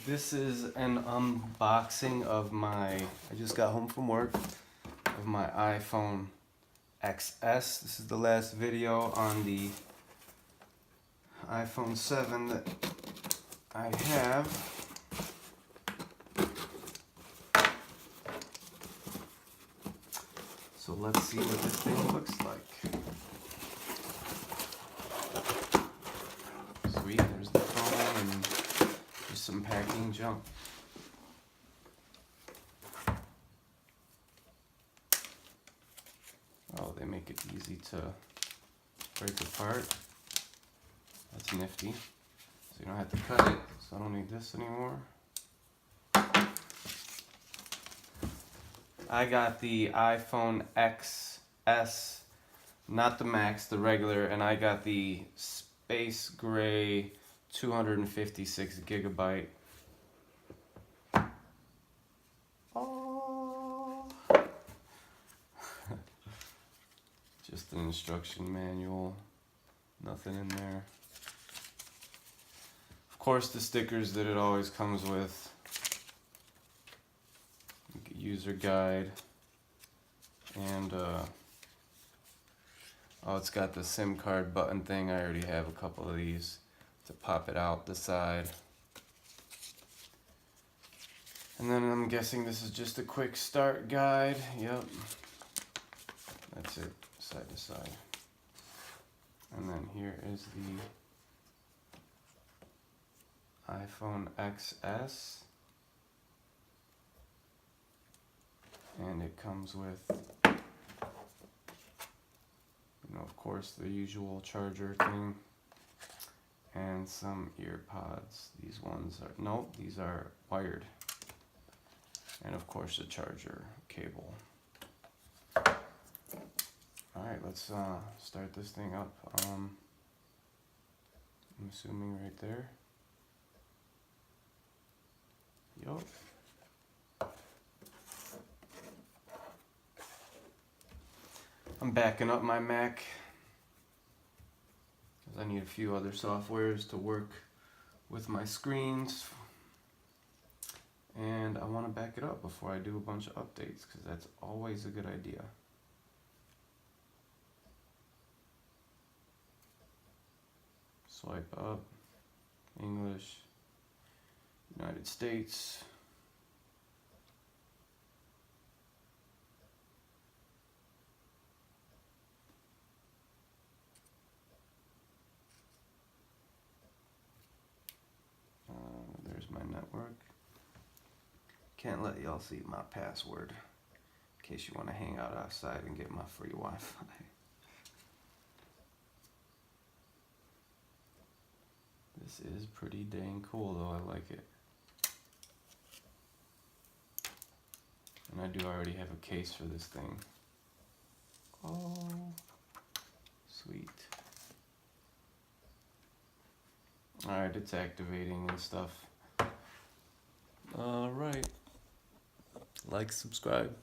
This is an unboxing of I just got home from work, of my iPhone XS. This is the last video on the iPhone 7 that I have. So let's see what this thing looks like. Sweet, there's the phone and just some packing junk. Oh, they make it easy to break apart. That's nifty. So you don't have to cut it, so I don't need this anymore. I got the iPhone XS, not the Max, the regular, and I got the space gray 256 gigabyte. Oh. Just an instruction manual, nothing in there. Of course, the stickers that it always comes with. User guide, and oh, it's got the SIM card button thing. I already have a couple of these to pop it out the side. And then I'm guessing this is just a quick start guide. Yep, that's it, side to side. And then here is the iPhone XS. And it comes with, of course, the usual charger thing and some ear pods. These ones are, nope, these are wired. And of course, the charger cable. Alright, let's start this thing up. I'm assuming right there. Yup. I'm backing up my Mac because I need a few other softwares to work with my screens, and I want to back it up before I do a bunch of updates because that's always a good idea. Swipe up, English, United States. There's my network. Can't let y'all see my password in case you want to hang out outside and get my free Wi-Fi. This is pretty dang cool though, I like it. And I do already have a case for this thing. Oh, sweet. Alright, it's activating and stuff. Alright. Like, subscribe.